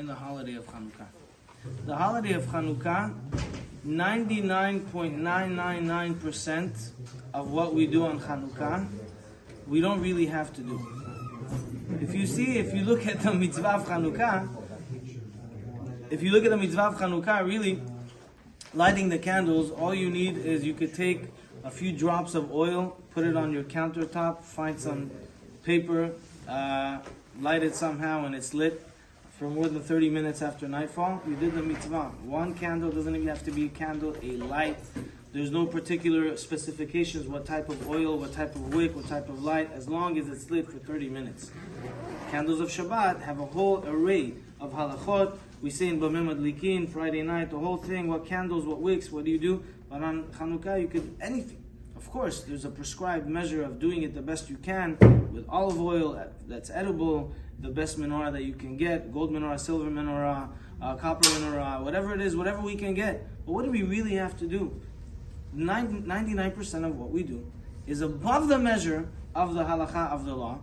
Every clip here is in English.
in the holiday of Hanukkah. The holiday of Hanukkah, 99.999% of what we do on Hanukkah, we don't really have to do. If you look at the mitzvah of Hanukkah, really, lighting the candles, all you need is you could take a few drops of oil, put it on your countertop, find some paper, light it somehow, and it's lit for more than 30 minutes after nightfall. You did the mitzvah. One candle doesn't even have to be a candle, a light. There's no particular specifications, what type of oil, what type of wick, what type of light, as long as it's lit for 30 minutes. Candles of Shabbat have a whole array of halachot. We say in Bamim Adlikin, Friday night, the whole thing, what candles, what wicks, what do you do? But on Hanukkah, you could, anything. Of course, there's a prescribed measure of doing it the best you can, with olive oil that's edible, the best menorah that you can get, gold menorah, silver menorah, copper menorah, whatever it is, whatever we can get. But what do we really have to do? 99% of what we do is above the measure of the halakha of the law,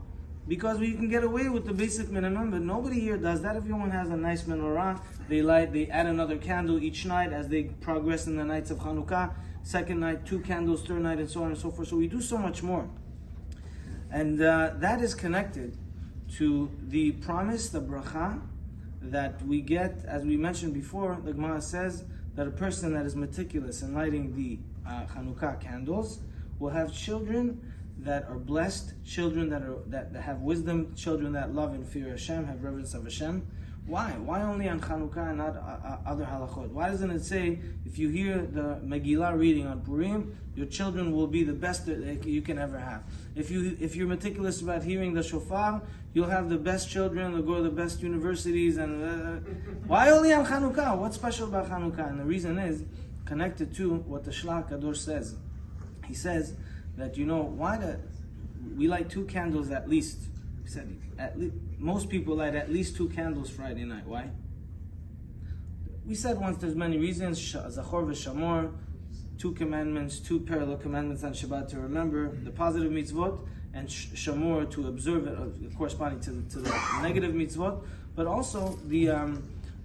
because we can get away with the basic minimum, but nobody here does that. Everyone has a nice menorah, they add another candle each night as they progress in the nights of Hanukkah. Second night, 2 candles, third night, and so on and so forth. So we do so much more. And that is connected to the promise, the bracha, that we get, as we mentioned before. The Gemara says that a person that is meticulous in lighting the Hanukkah candles will have children that are blessed, children that have wisdom, children that love and fear Hashem, have reverence of Hashem. Why? Why only on Hanukkah and not other halachot? Why doesn't it say, if you hear the Megillah reading on Purim, your children will be the best that you can ever have? If you're meticulous about hearing the shofar, you'll have the best children, they'll go to the best universities. And why only on Hanukkah? What's special about Hanukkah? And the reason is connected to what the Shlach Kadosh says. He says that, we light 2 candles at least. He said, most people light at least 2 candles Friday night. Why? We said once there's many reasons. Zachor v'shamor, 2 commandments, 2 parallel commandments on Shabbat to remember the positive mitzvot, and shamor to observe it, corresponding to the negative mitzvot. But also the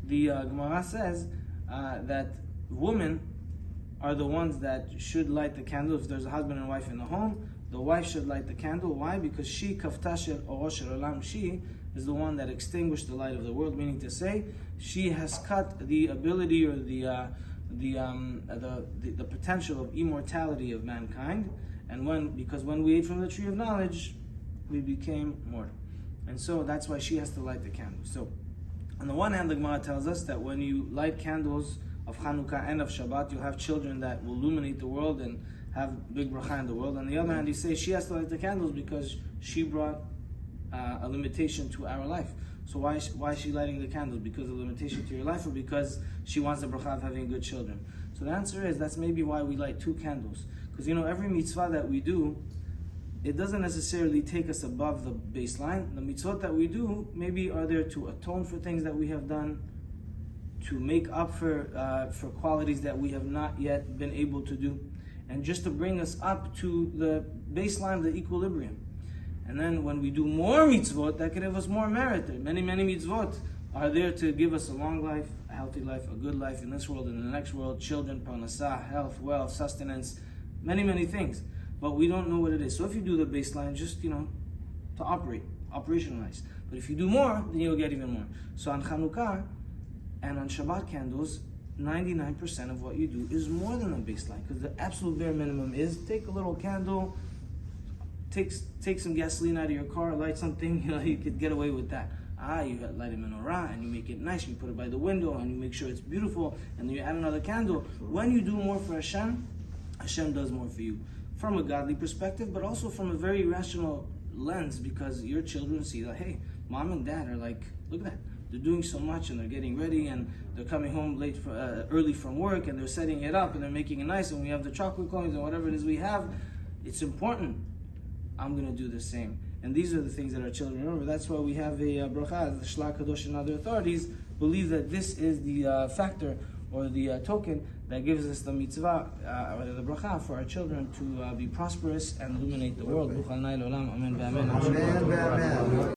Gemara says that women are the ones that should light the candle. If there's a husband and wife in the home, the wife should light the candle. Why? Because she, kaftasher orosh olam, she is the one that extinguished the light of the world. Meaning to say, she has cut the ability or the potential of immortality of mankind. And because when we ate from the tree of knowledge, we became mortal. And so that's why she has to light the candle. So, on the one hand, the Gemara tells us that when you light candles of Hanukkah and of Shabbat, you'll have children that will illuminate the world and have big bracha in the world. On the other hand, you say she has to light the candles because she brought a limitation to our life. So why is she lighting the candles? Because of the limitation to your life, or because she wants the bracha of having good children? So the answer is, that's maybe why we light 2 candles. Because every mitzvah that we do, it doesn't necessarily take us above the baseline. The mitzvot that we do maybe are there to atone for things that we have done, to make up for qualities that we have not yet been able to do, and just to bring us up to the baseline, the equilibrium. And then when we do more mitzvot, that can give us more merit. Many, many mitzvot are there to give us a long life, a healthy life, a good life in this world and in the next world, children, parnasah, health, wealth, sustenance, many, many things. But we don't know what it is. So if you do the baseline, just, to operationalize. But if you do more, then you'll get even more. So on Hanukkah and on Shabbat candles, 99% of what you do is more than a baseline, because the absolute bare minimum is take a little candle, take some gasoline out of your car, light something. You could get away with that. You light a menorah and you make it nice, you put it by the window and you make sure it's beautiful, and then you add another candle. When you do more for Hashem, Hashem does more for you, from a godly perspective, but also from a very rational lens, because your children see that, hey, mom and dad are like, look at that. They're doing so much, and they're getting ready, and they're coming home early from work, and they're setting it up, and they're making it nice, and we have the chocolate coins and whatever it is we have. It's important. I'm going to do the same. And these are the things that our children remember. That's why we have a bracha. The Shlach Kadosh and other authorities believe that this is the factor or the token that gives us the mitzvah, or the bracha for our children to be prosperous and illuminate the world. Amen.